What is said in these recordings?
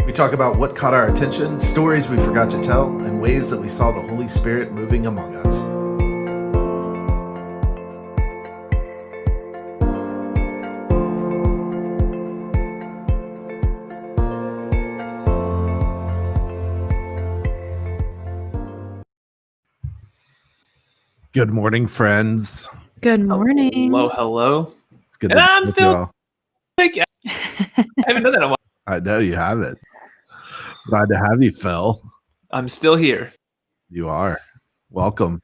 We talk about what caught our attention, stories we forgot to tell, and ways that we saw the Holy Spirit moving among us. Good morning, friends. Good morning. Hello. It's good And to I'm be with Phil. y'all. I haven't done that in a while. I know you haven't. Glad to have you, Phil. I'm still here. You are. Welcome.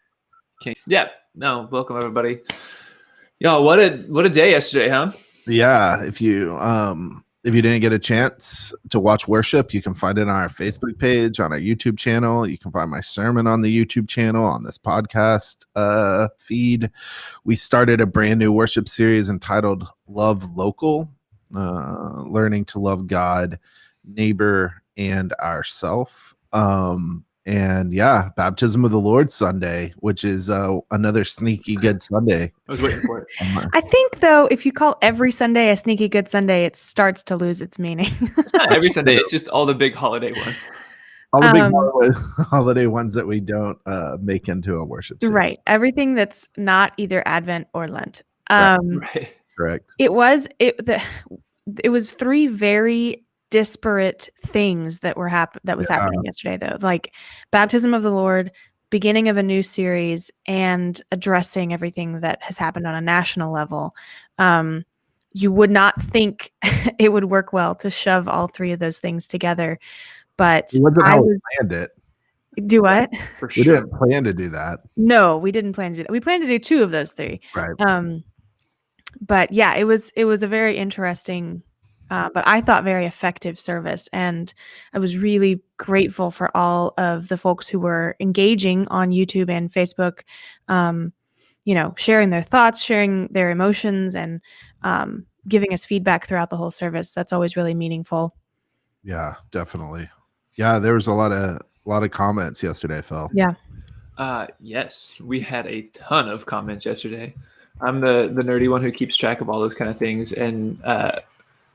Okay. Yeah. No. Welcome everybody. Yo, what a day yesterday, huh? Yeah, if you didn't get a chance to watch worship, you can find it on our Facebook page, on our YouTube channel. You can find my sermon on the YouTube channel, on this podcast feed. We started a brand new worship series entitled Love Local, learning to love God, neighbor, and ourself. And yeah, Baptism of the Lord Sunday, which is another sneaky good Sunday. I was waiting for it. I think, though, if you call every Sunday a sneaky good Sunday, it starts to lose its meaning. It's not every Sunday. It's just all the big holiday ones. All the big holiday ones that we don't make into a worship series. Right. Everything that's not either Advent or Lent. Right. Correct. It was three very disparate things that were happening yesterday, though, like Baptism of the Lord, beginning of a new series, and addressing everything that has happened on a national level. You would not think it would work well to shove all three of those things together, but It wasn't how we planned it. Do what? For We sure. didn't plan to do that. No, we didn't plan to do that. We planned to do two of those three. Right. But yeah, it was a very interesting, but I thought very effective service. And I was really grateful for all of the folks who were engaging on YouTube and Facebook, sharing their thoughts, sharing their emotions, and giving us feedback throughout the whole service. That's always really meaningful. Yeah, definitely. Yeah, there was a lot of comments yesterday, Phil. Yeah. Yes, we had a ton of comments yesterday. I'm the nerdy one who keeps track of all those kind of things, and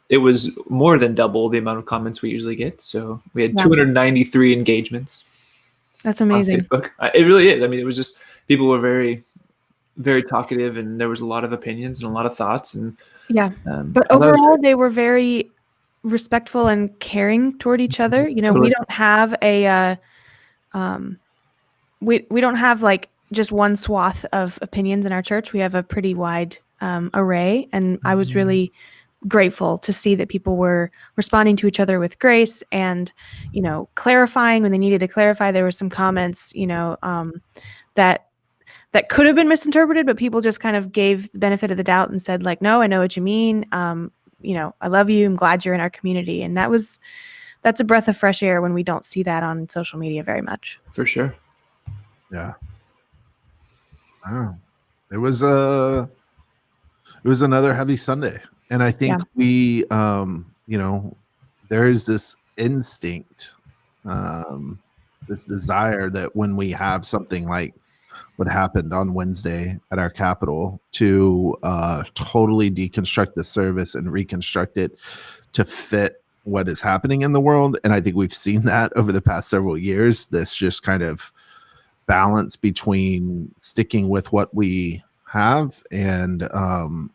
it was more than double the amount of comments we usually get. So we had 293 engagements. That's amazing. On Facebook. It really is. I mean, it was just people were very, very talkative, and there was a lot of opinions and a lot of thoughts. And but overall, they were very respectful and caring toward each other. Totally. We don't have a we don't have like just one swath of opinions in our church. We have a pretty wide array, and I was really grateful to see that people were responding to each other with grace and clarifying when they needed to clarify. There were some comments that could have been misinterpreted, but people just kind of gave the benefit of the doubt and said, like, no, I know what you mean. I love you. I'm glad you're in our community. And that's a breath of fresh air when we don't see that on social media very much. For sure. Yeah. Wow. It was another heavy Sunday. And I think we, there is this instinct, this desire that when we have something like what happened on Wednesday at our Capitol to totally deconstruct the service and reconstruct it to fit what is happening in the world. And I think we've seen that over the past several years, this just kind of balance between sticking with what we have and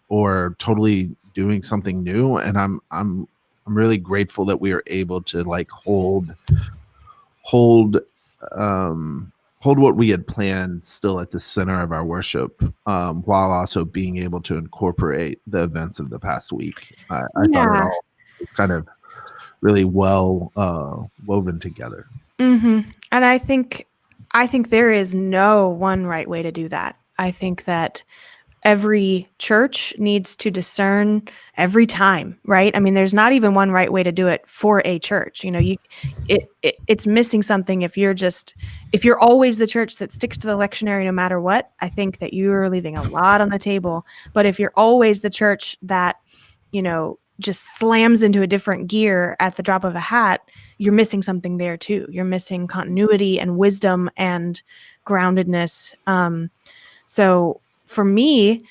or totally doing something new. And I'm really grateful that we are able to like hold what we had planned still at the center of our worship, while also being able to incorporate the events of the past week. I thought it all was kind of really well woven together. Mm-hmm. And I think there is no one right way to do that. I think that every church needs to discern every time, right? I mean, there's not even one right way to do it for a church. It's missing something if you're always the church that sticks to the lectionary no matter what. I think that you're leaving a lot on the table. But if you're always the church that, just slams into a different gear at the drop of a hat, you're missing something there too. You're missing continuity and wisdom and groundedness. So for me,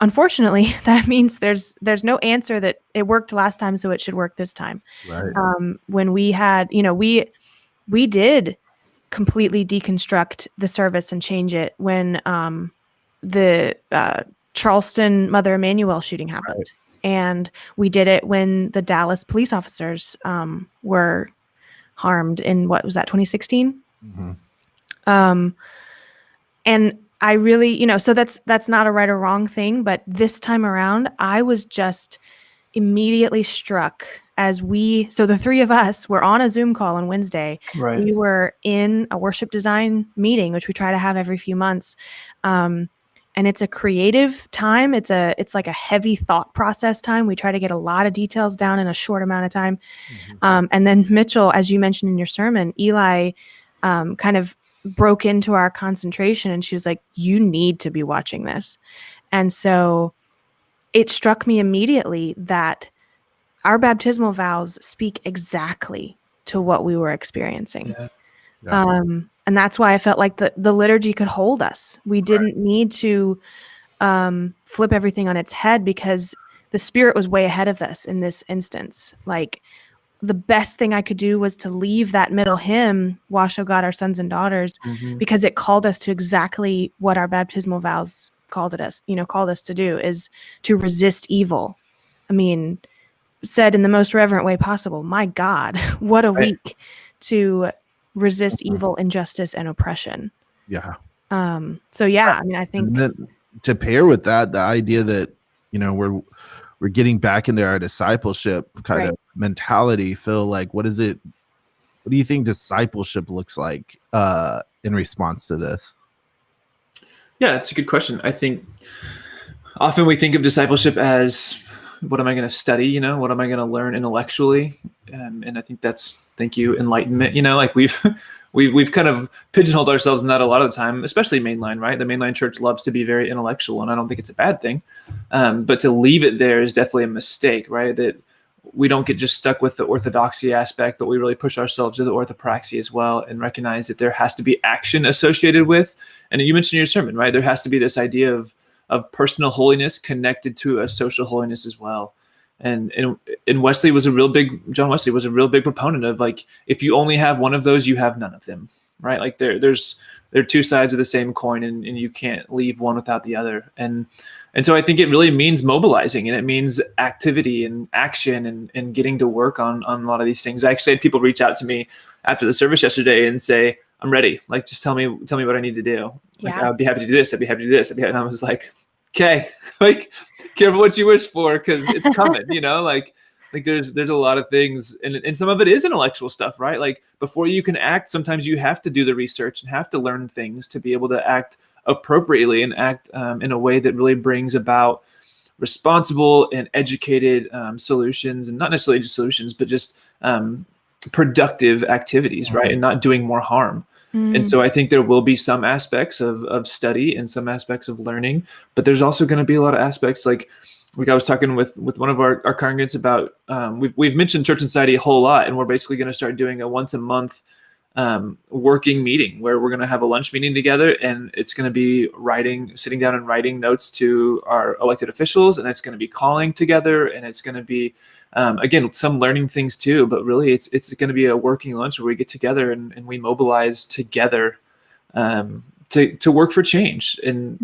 Unfortunately, that means there's no answer that it worked last time, so it should work this time. Right. When we had, we did completely deconstruct the service and change it when the Charleston Mother Emanuel shooting happened. Right. And we did it when the Dallas police officers were harmed in, what was that, 2016? Mm-hmm. And I really, so that's not a right or wrong thing, but this time around, I was just immediately struck so the three of us were on a Zoom call on Wednesday. Right. We were in a worship design meeting, which we try to have every few months. And it's a creative time. It's like a heavy thought process time. We try to get a lot of details down in a short amount of time. Mm-hmm. And then Mitchell, as you mentioned in your sermon, Eli kind of broke into our concentration, and she was like, you need to be watching this. And so it struck me immediately that our baptismal vows speak exactly to what we were experiencing. Yeah. Yeah. And that's why I felt like the liturgy could hold us. We didn't need to flip everything on its head, because the Spirit was way ahead of us in this instance. Like, the best thing I could do was to leave that middle hymn, Wash, O God, Our Sons and Daughters, mm-hmm. because it called us to exactly what our baptismal vows called us to do, is to resist evil. I mean, said in the most reverent way possible. My God, what a week to resist evil, injustice, and oppression. Yeah. So yeah, I mean, I think, and then to pair with that, the idea that, we're getting back into our discipleship kind of mentality. Phil, like, what do you think discipleship looks like in response to this? Yeah, it's a good question. I think often we think of discipleship as, what am I going to study? What am I going to learn intellectually? And I think thank you, enlightenment. Like we've kind of pigeonholed ourselves in that a lot of the time, especially mainline, right? The mainline church loves to be very intellectual, and I don't think it's a bad thing. But to leave it there is definitely a mistake, right? That we don't get just stuck with the orthodoxy aspect, but we really push ourselves to the orthopraxy as well, and recognize that there has to be action associated with. And you mentioned in your sermon, right? There has to be this idea of personal holiness connected to a social holiness as well. And John Wesley was a real big proponent of, like, if you only have one of those, you have none of them, right? Like they're two sides of the same coin, and you can't leave one without the other. And so I think it really means mobilizing, and it means activity and action and getting to work on a lot of these things. I actually had people reach out to me after the service yesterday and say, I'm ready. Like, just tell me what I need to do. Like, I'd be happy to do this. I'd be happy to do this. And I was like, okay, like, careful what you wish for, because it's coming, like there's a lot of things, and some of it is intellectual stuff, right? Like, before you can act, sometimes you have to do the research and have to learn things to be able to act appropriately and act in a way that really brings about responsible and educated solutions, and not necessarily just solutions, but just productive activities, right? And not doing more harm. And so I think there will be some aspects of study and some aspects of learning, but there's also going to be a lot of aspects, like I was talking with one of our congregants about, we've mentioned Church and Society a whole lot, and we're basically going to start doing a once a month working meeting where we're going to have a lunch meeting together, and it's going to be sitting down and writing notes to our elected officials, and it's going to be calling together, and it's going to be again, some learning things too, but really it's going to be a working lunch where we get together and we mobilize together to work for change and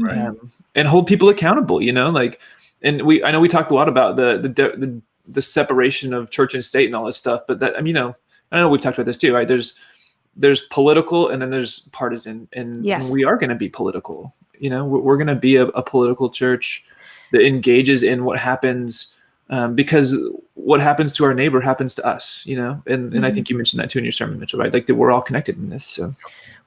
hold people accountable, like, and I know we talked a lot about the separation of church and state and all this stuff, but that, I know we've talked about this too, right? There's political, and then there's partisan, and we are going to be political. We're going to be a political church that engages in what happens, because what happens to our neighbor happens to us, and I think you mentioned that too in your sermon, Mitchell, right? Like, that we're all connected in this. So,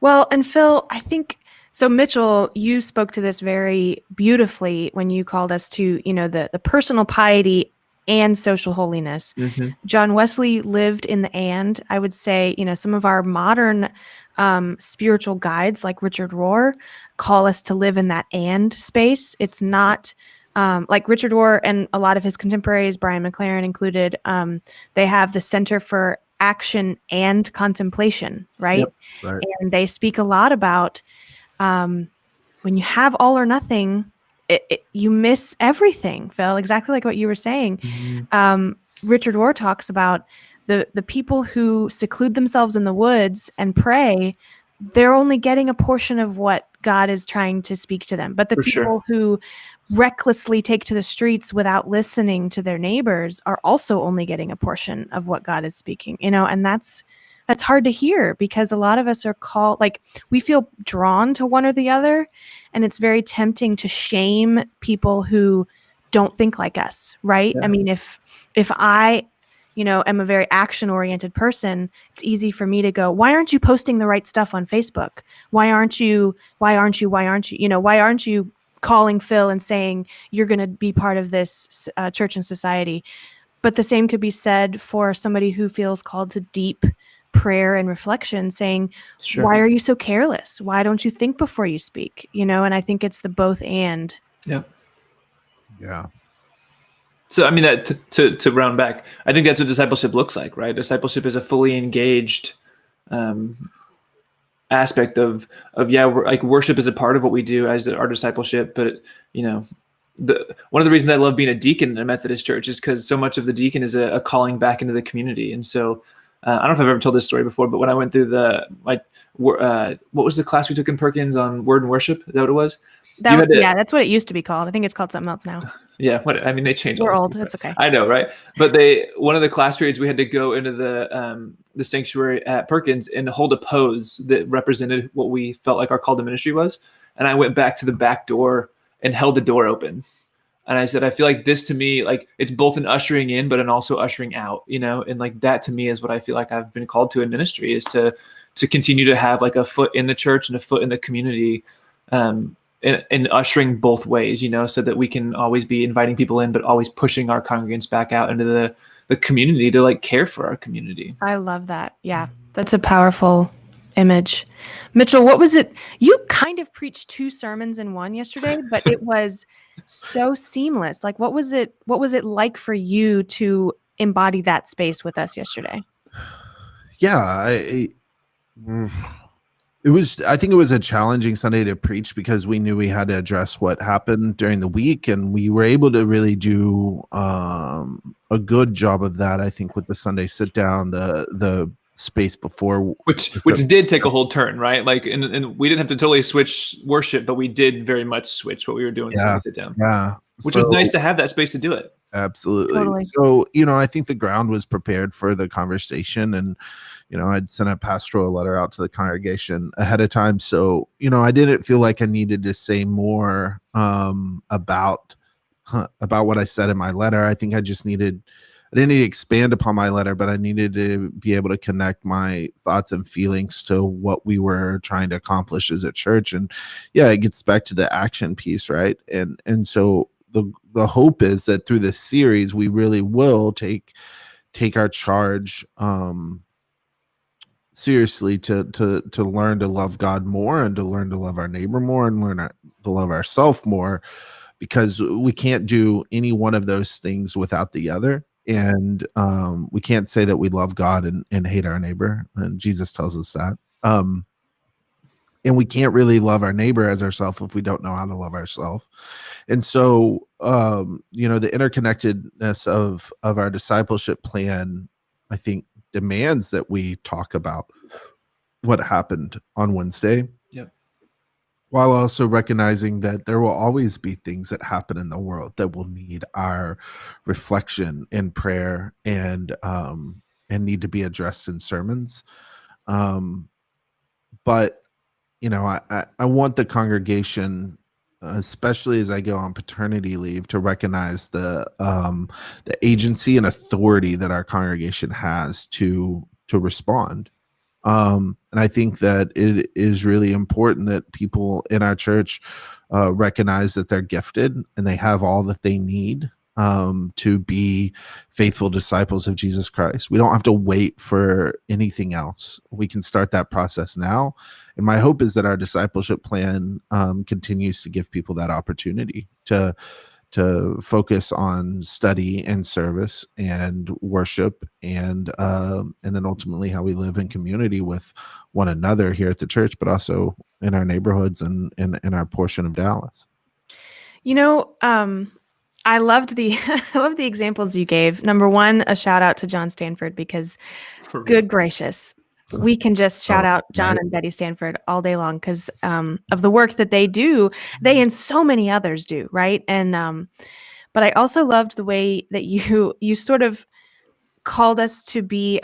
well, and Phil, I think so. Mitchell, you spoke to this very beautifully when you called us to, the personal piety and social holiness. Mm-hmm. John Wesley lived in the and. I would say, some of our modern spiritual guides like Richard Rohr call us to live in that and space. It's not like Richard Rohr and a lot of his contemporaries, Brian McLaren included, they have the Center for Action and Contemplation, right? Yep, right. And they speak a lot about when you have all or nothing, you miss everything, Phil, exactly like what you were saying. Richard Rohr talks about the people who seclude themselves in the woods and pray, they're only getting a portion of what God is trying to speak to them. But the people who recklessly take to the streets without listening to their neighbors are also only getting a portion of what God is speaking, and that's hard to hear, because a lot of us are called, like, we feel drawn to one or the other, and it's very tempting to shame people who don't think like us, right? I mean, if I am a very action-oriented person, it's easy for me to go, why aren't you posting the right stuff on Facebook? Why aren't you, why aren't you calling Phil and saying you're going to be part of this church and society? But the same could be said for somebody who feels called to deep prayer and reflection, saying, why are you so careless? Why don't you think before you speak? And I think it's the both and. Yeah. Yeah. So, I mean, that to round back, I think that's what discipleship looks like, right? Discipleship is a fully engaged aspect of worship is a part of what we do as our discipleship. But, one of the reasons I love being a deacon in a Methodist church is because so much of the deacon is a calling back into the community. And so I don't know if I've ever told this story before, but when I went through what was the class we took in Perkins on Word and Worship? Is that what it was? That's what it used to be called. I think it's called something else now. Yeah, they changed. We're old. It's okay. I know, right? But one of the class periods, we had to go into the sanctuary at Perkins and hold a pose that represented what we felt like our call to ministry was. And I went back to the back door and held the door open. And I said, I feel like this, to me, like, it's both an ushering in, but an also ushering out, and like that to me is what I feel like I've been called to in ministry, is to continue to have like a foot in the church and a foot in the community, and ushering both ways, so that we can always be inviting people in, but always pushing our congregants back out into the community to like care for our community. I love that. Yeah, that's a powerful image. Mitchell, what was it? You kind of preached 2 sermons in one yesterday, but it was so seamless. Like, what was it like for you to embody that space with us yesterday? Yeah, I think it was a challenging Sunday to preach, because we knew we had to address what happened during the week, and we were able to really do a good job of that, I think, with the Sunday sit down, the space before, which did take a whole turn, right? Like, and we didn't have to totally switch worship, but we did very much switch what we were doing. The Sunday sit down, which was nice to have that space to do it. Absolutely. Totally. So, I think the ground was prepared for the conversation, and, I'd sent a pastoral letter out to the congregation ahead of time. So, I didn't feel like I needed to say more about what I said in my letter. I think I didn't need to expand upon my letter, but I needed to be able to connect my thoughts and feelings to what we were trying to accomplish as a church. And yeah, it gets back to the action piece, right? And so the hope is that through this series, we really will take our charge seriously to learn to love God more, and to learn to love our neighbor more, and learn to love ourselves more, because we can't do any one of those things without the other. And we can't say that we love God and hate our neighbor. And Jesus tells us that. And we can't really love our neighbor as ourselves if we don't know how to love ourselves. And so, the interconnectedness of our discipleship plan, I think, demands that we talk about what happened on Wednesday. Yep. While also recognizing that there will always be things that happen in the world that will need our reflection and prayer, and need to be addressed in sermons. But I want the congregation, especially as I go on paternity leave, to recognize the agency and authority that our congregation has to respond. And I think that it is really important that people in our church recognize that they're gifted and they have all that they need to be faithful disciples of Jesus Christ. We don't have to wait for anything else. We can start that process now. And my hope is that our discipleship plan continues to give people that opportunity to focus on study and service and worship, and then ultimately how we live in community with one another here at the church, but also in our neighborhoods and in our portion of Dallas. You know, I loved the I love the examples you gave. Number one, a shout out to John Stanford because For real. good gracious, we can just shout Oh, out John right. and Betty Stanford all day long because of the work that they do. They and so many others do, right? And but I also loved the way that you sort of called us to be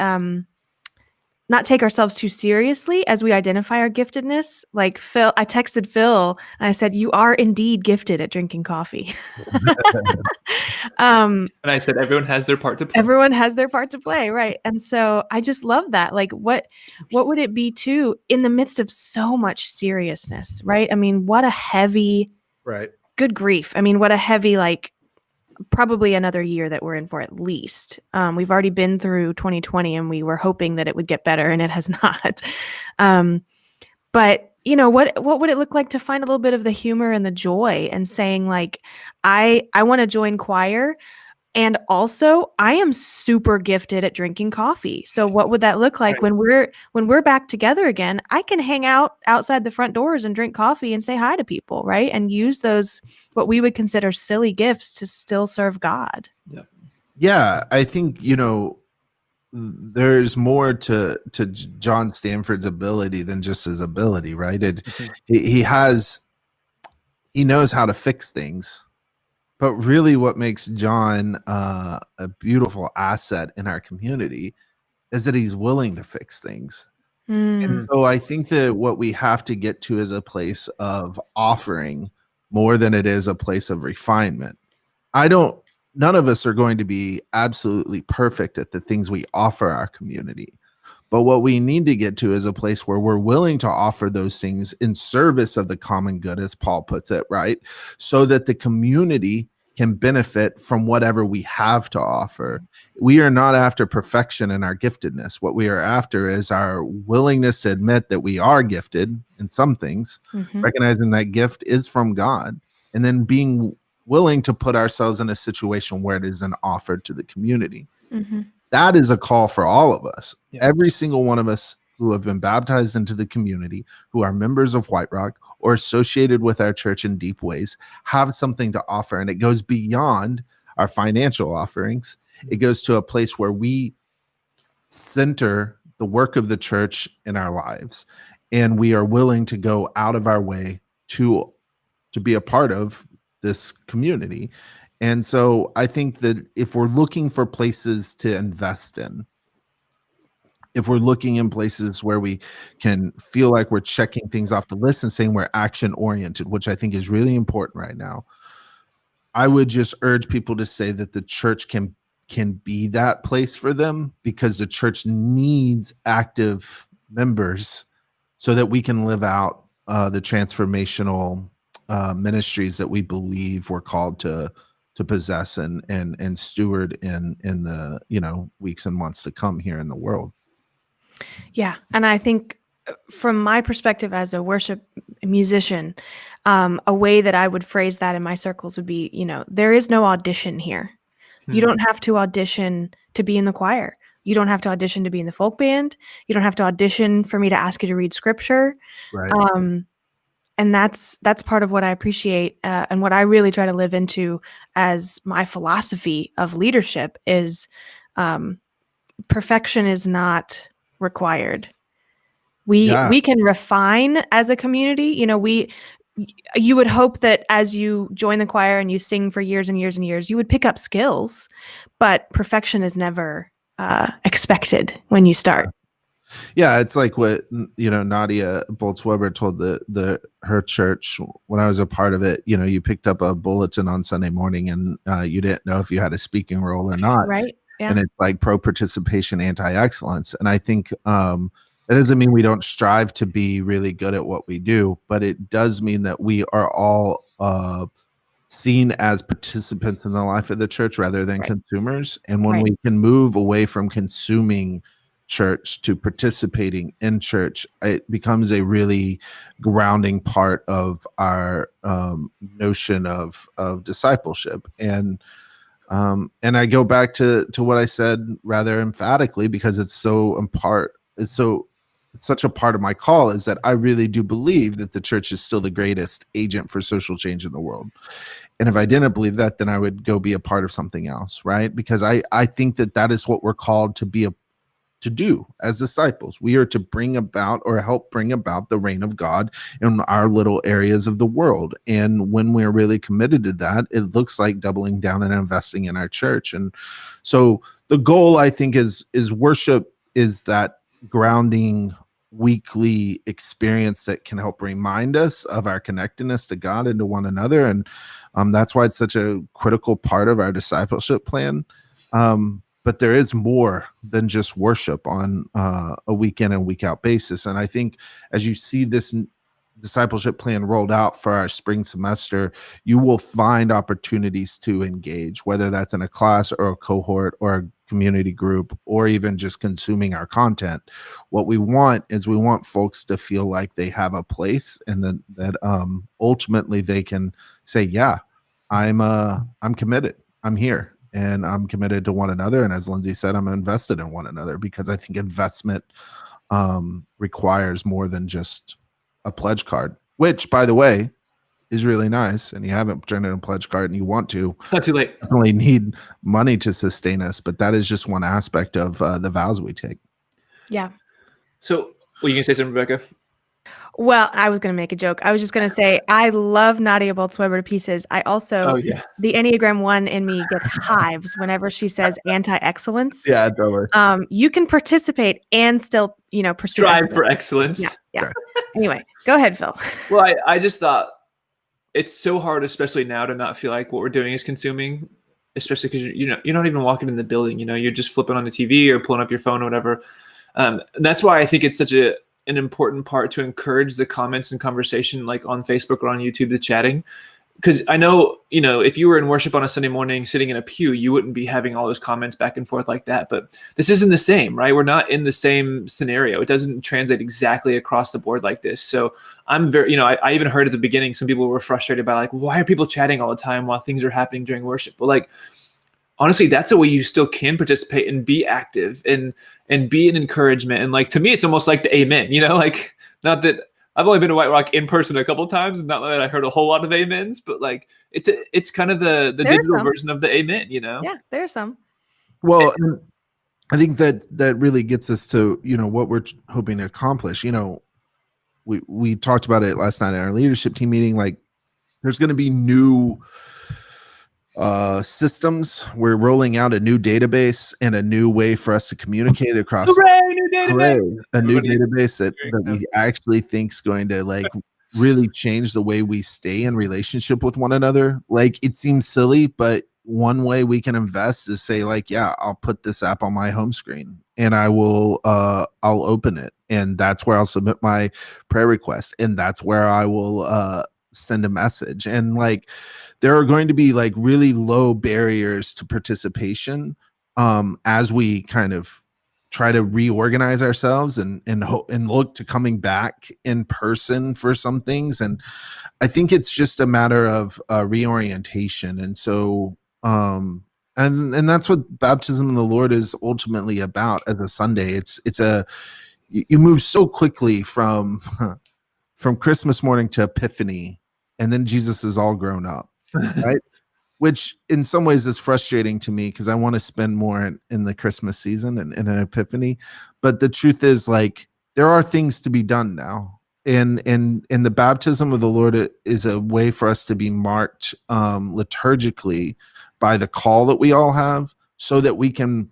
not take ourselves too seriously as we identify our giftedness. Like Phil, I texted Phil and I said, "You are indeed gifted at drinking coffee." um, And I said everyone has their part to play. everyone has their part to play, right? And so I just love that. Like, what would it be too in the midst of so much seriousness, right? I mean, what a heavy, Right. good grief. I mean, what a heavy like probably another year that we're in for at least. We've already been through 2020 and we were hoping that it would get better and it has not. But you know, what would it look like to find a little bit of the humor and the joy and saying like, I want to join choir and also I am super gifted at drinking coffee. So what would that look like Right. when we're back together again? I can hang out outside the front doors and drink coffee and say hi to people, right? And use those what we would consider silly gifts to still serve God. Yeah, I think, there's more to John Stanford's ability than just his ability, right? He knows how to fix things. But really what makes John a beautiful asset in our community is that he's willing to fix things. And so I think that what we have to get to is a place of offering more than it is a place of refinement. None of us are going to be absolutely perfect at the things we offer our community. But what we need to get to is a place where we're willing to offer those things in service of the common good, as Paul puts it, right? So that the community can benefit from whatever we have to offer. We are not after perfection in our giftedness. What we are after is our willingness to admit that we are gifted in some things, recognizing that gift is from God, and then being willing to put ourselves in a situation where it is an offer to the community. That is a call for all of us. Yeah. Every single one of us who have been baptized into the community, who are members of White Rock or associated with our church in deep ways, have something to offer. And it goes beyond our financial offerings. It goes to a place where we center the work of the church in our lives. And we are willing to go out of our way to be a part of this community. And so I think that if we're looking for places to invest in, if we're looking in places where we can feel like we're checking things off the list and saying we're action oriented, which I think is really important right now, I would just urge people to say that the church can be that place for them, because the church needs active members so that we can live out the transformational ministries that we believe we're called to possess and steward in the weeks and months to come here in the world. Yeah, and I think from my perspective as a worship musician, a way that I would phrase that in my circles would be, there is no audition here. You don't have to audition to be in the choir. You don't have to audition to be in the folk band. You don't have to audition for me to ask you to read scripture. Right. And that's part of what I appreciate and what I really try to live into as my philosophy of leadership is perfection is not required. We can refine as a community. You would hope that as you join the choir and you sing for years and years and years, you would pick up skills, but perfection is never expected when you start. Yeah, it's like what Nadia Bolz-Weber told her church when I was a part of it. You picked up a bulletin on Sunday morning and you didn't know if you had a speaking role or not. Right. Yeah. And it's like pro-participation, anti-excellence. And I think that doesn't mean we don't strive to be really good at what we do, but it does mean that we are all seen as participants in the life of the church rather than consumers. And when we can move away from consuming church to participating in church, it becomes a really grounding part of our notion of discipleship. And I go back to what I said rather emphatically, because it's such a part of my call, is that I really do believe that the church is still the greatest agent for social change in the world. And if I didn't believe that, then I would go be a part of something else, right? Because I think that is what we're called to to do as disciples. We are to bring about or help bring about the reign of God in our little areas of the world. And when we're really committed to that, it looks like doubling down and investing in our church. And so the goal, I think, is worship is that grounding weekly experience that can help remind us of our connectedness to God and to one another. And that's why it's such a critical part of our discipleship plan. But there is more than just worship on a week in and week out basis. And I think as you see this discipleship plan rolled out for our spring semester, you will find opportunities to engage, whether that's in a class or a cohort or a community group, or even just consuming our content. What we want is we want folks to feel like they have a place, and that ultimately they can say, yeah, I'm committed. I'm here. And I'm committed to one another. And as Lindsay said, I'm invested in one another, because I think investment requires more than just a pledge card, which, by the way, is really nice. And you haven't turned in a pledge card and you want to. It's not too late. Definitely need money to sustain us. But that is just one aspect of the vows we take. Yeah. So, were you going to say something, Rebecca? Well, I was going to make a joke. I was just going to say, I love Nadia Bolz-Weber to pieces. I also, the Enneagram 1 in me gets hives whenever she says anti-excellence. Yeah, totally. You can participate and still, pursue strive for excellence. Yeah. Sure. Anyway, go ahead, Phil. Well, I just thought it's so hard, especially now, to not feel like what we're doing is consuming, especially because you're not even walking in the building. You're just flipping on the TV or pulling up your phone or whatever. And that's why I think it's such an important part to encourage the comments and conversation, like on Facebook or on YouTube, the chatting. Because I know, if you were in worship on a Sunday morning sitting in a pew, you wouldn't be having all those comments back and forth like that. But this isn't the same, right? We're not in the same scenario. It doesn't translate exactly across the board like this. So I'm very, I even heard at the beginning, some people were frustrated by like, why are people chatting all the time while things are happening during worship? But like, honestly, that's a way you still can participate and be active and be an encouragement. And like, to me, it's almost like the amen, like, not that I've only been to White Rock in person a couple of times, and not that I heard a whole lot of amens, but like, it's kind of the digital version of the amen, Yeah, there's some. Well, I think that really gets us to, what we're hoping to accomplish. We talked about it last night at our leadership team meeting. Like, there's going to be new systems. We're rolling out a new database and a new way for us to communicate across. Hooray, new database! A new database that we actually think is going to like really change the way we stay in relationship with one another. Like, it seems silly, but one way we can invest is say, like, yeah, I'll put this app on my home screen and I will I'll open it, and that's where I'll submit my prayer request, and that's where I will send a message. And like, there are going to be like really low barriers to participation as we kind of try to reorganize ourselves and look to coming back in person for some things. And I think it's just a matter of reorientation. And so and that's what baptism in the Lord is ultimately about as a Sunday. You move so quickly from Christmas morning to Epiphany, and then Jesus is all grown up. Right. Which in some ways is frustrating to me, because I want to spend more in the Christmas season and in an Epiphany. But the truth is, like, there are things to be done now. And the baptism of the Lord is a way for us to be marked liturgically by the call that we all have, so that we can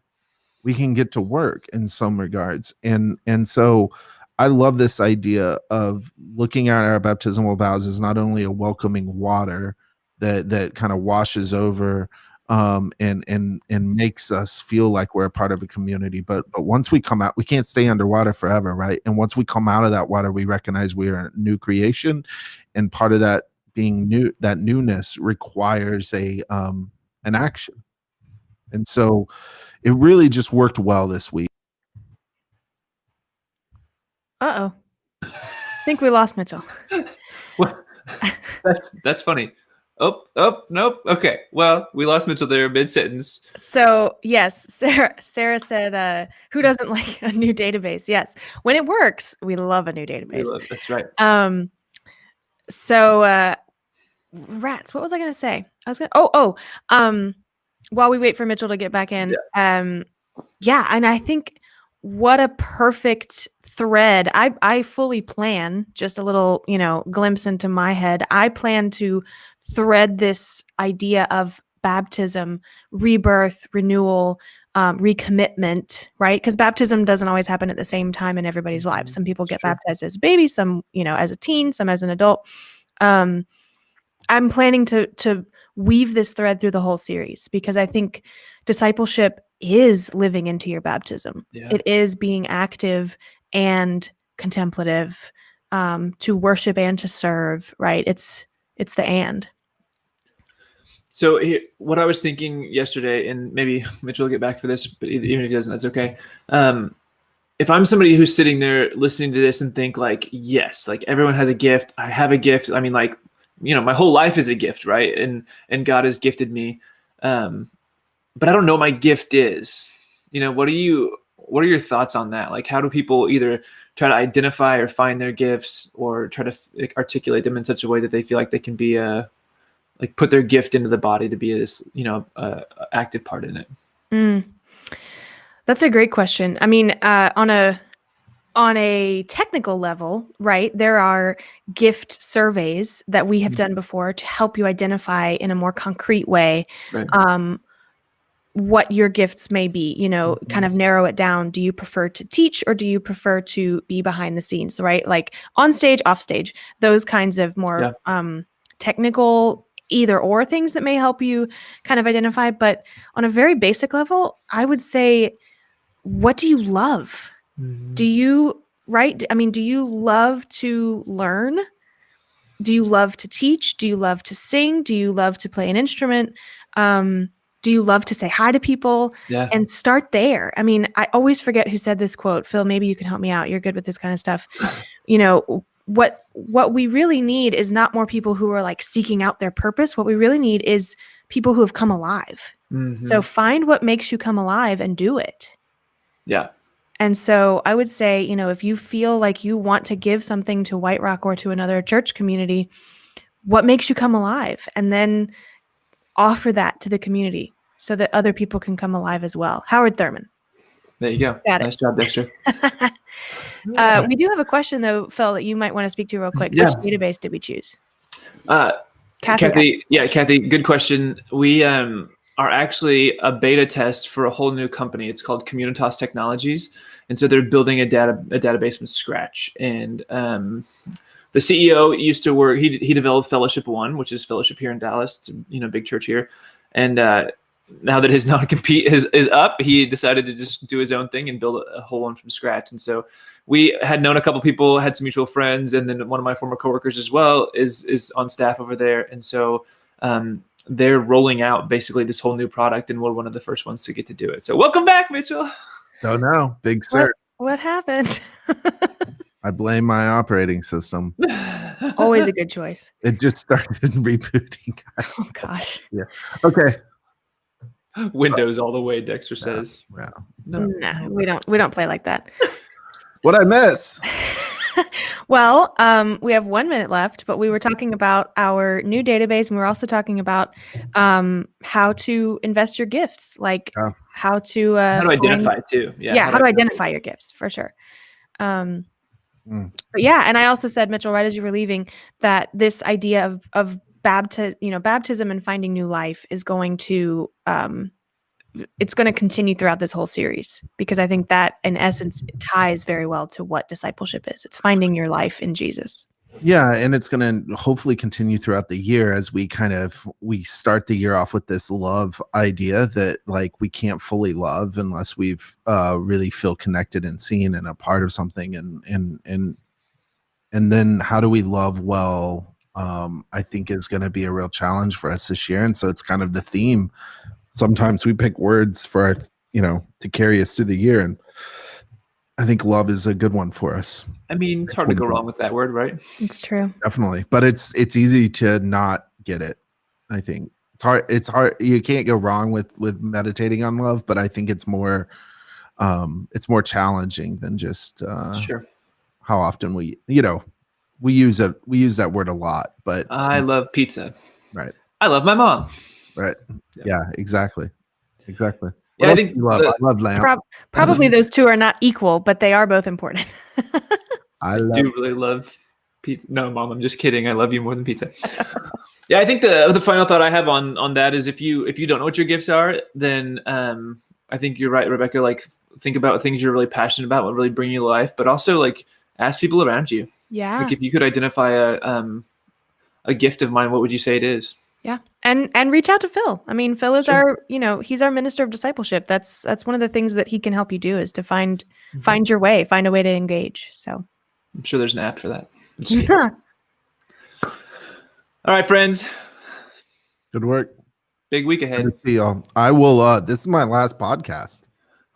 get to work in some regards. And so I love this idea of looking at our baptismal vows as not only a welcoming water that kind of washes over and makes us feel like we're a part of a community, but once we come out, we can't stay underwater forever, right? And once we come out of that water, we recognize we are a new creation, and part of that being new, that newness requires an action. And so it really just worked well this week. I think we lost Mitchell. Well, that's funny. Oh, nope. Okay. Well, we lost Mitchell there mid-sentence. So, yes, Sarah said, who doesn't like a new database? Yes. When it works, we love a new database. That's right. rats. What was I going to say? I was going while we wait for Mitchell to get back in. Yeah. And I think what a perfect thread. I fully plan, just a little, glimpse into my head. I plan to thread this idea of baptism, rebirth, renewal, recommitment, right? Because baptism doesn't always happen at the same time in everybody's lives. Some people get baptized as a baby, some, as a teen, some as an adult. I'm planning to weave this thread through the whole series because I think discipleship is living into your baptism. Yeah. It is being active and contemplative, to worship and to serve, right? It's the and. So what I was thinking yesterday, and maybe Mitchell will get back for this, but even if he doesn't, that's okay. If I'm somebody who's sitting there listening to this and think like, yes, like everyone has a gift. I have a gift. I mean, like, my whole life is a gift, right? And God has gifted me. But I don't know what my gift is. What are your thoughts on that? Like, how do people either try to identify or find their gifts or try to articulate them in such a way that they feel like they can be like put their gift into the body to be this, active part in it? That's a great question. I mean, on a technical level, right, there are gift surveys that we have done before to help you identify in a more concrete way, Right. What your gifts may be, kind of narrow it down. Do you prefer to teach or do you prefer to be behind the scenes, right? Like on stage, off stage, those kinds of more technical either or things that may help you kind of identify. But on a very basic level, I would say, what do you love? Do you, right? I mean, do you love to learn? Do you love to teach? Do you love to sing? Do you love to play an instrument? Do you love to say hi to people? Yeah. And start there. I mean, I always forget who said this quote. Phil, maybe you can help me out. You're good with this kind of stuff. What we really need is not more people who are like seeking out their purpose. What we really need is people who have come alive. So find what makes you come alive and do it. Yeah. And so I would say, if you feel like you want to give something to White Rock or to another church community, what makes you come alive? And then offer that to the community so that other people can come alive as well. Howard Thurman. There you go. Nice job, Dexter. We do have a question though, Phil, that you might want to speak to real quick. Yeah. Which database did we choose? Kathy, good question. We are actually a beta test for a whole new company. It's called Communitas Technologies. And so they're building a database from scratch. And the CEO used to work, he developed Fellowship One, which is Fellowship here in Dallas. It's a big church here. And now that his non-compete is up, he decided to just do his own thing and build a whole one from scratch. And so we had known a couple people, had some mutual friends, and then one of my former coworkers as well is on staff over there. And so they're rolling out basically this whole new product, and we're one of the first ones to get to do it. So welcome back, Mitchell. Don't know. Big sir. What happened? I blame my operating system. Always a good choice. It just started rebooting. Oh gosh. Yeah. Okay. Windows all the way, Dexter says. No, we don't play like that. What'd I miss? Well, we have 1 minute left, but we were talking about our new database, and we were also talking about how to invest your gifts, like how to identify too. Yeah, how to identify your gifts for sure. But yeah, and I also said, Mitchell, right as you were leaving, that this idea of baptism and finding new life is going to it's going to continue throughout this whole series, because I think that in essence ties very well to what discipleship is. It's finding your life in Jesus. Yeah, and it's going to hopefully continue throughout the year as we start the year off with this love idea that like we can't fully love unless we've really feel connected and seen and a part of something, and then how do we love well? I think is going to be a real challenge for us this year, and so it's kind of the theme. Sometimes we pick words for our, to carry us through the year, and I think love is a good one for us. I mean, it's hard to go wrong with that word, right? It's true. Definitely. But it's easy to not get it. I think it's hard. You can't go wrong with meditating on love, but I think it's more challenging than just Sure. how often we, we use that word a lot, but I love pizza. right. I love my mom. Right. Yeah, exactly. Exactly. Yeah, What I else think do you love? I love lamb. Probably those two are not equal, but they are both important. I do really love pizza. No, Mom, I'm just kidding. I love you more than pizza. Yeah, I think the final thought I have on that is if you don't know what your gifts are, then I think you're right, Rebecca. Like, think about things you're really passionate about, what really bring you life, but also like ask people around you. Yeah. Like if you could identify a gift of mine, what would you say it is? Yeah. And reach out to Phil. I mean, Phil is our, he's our minister of discipleship. That's one of the things that he can help you do is to find your way, find a way to engage. So I'm sure there's an app for that. All right, friends. Good work. Big week ahead. Good to see y'all. I will this is my last podcast.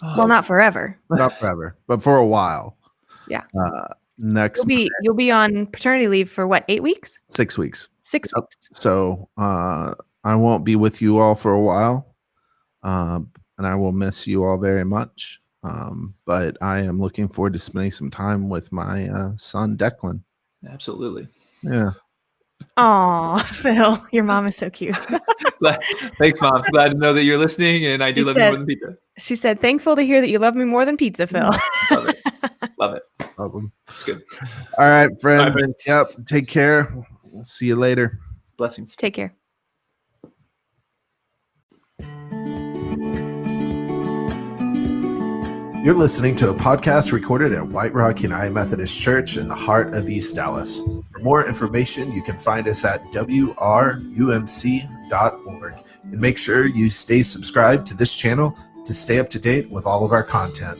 Well, not forever. Not forever, but for a while. Yeah. Next you'll be on paternity leave for what, 8 weeks? 6 weeks. 6 weeks. So I won't be with you all for a while. And I will miss you all very much. But I am looking forward to spending some time with my son Declan. Absolutely. Yeah. Aw, Phil, your mom is so cute. Thanks, Mom. Glad to know that you're listening, and I do love you more than pizza. She said, thankful to hear that you love me more than pizza, Phil. Love it. Love it. Awesome. It's good. All right, friend. Bye, friends. Yep. Take care. See you later. Blessings. Take care. You're listening to a podcast recorded at White Rock United Methodist Church in the heart of East Dallas. For more information, you can find us at wrumc.org. And make sure you stay subscribed to this channel to stay up to date with all of our content.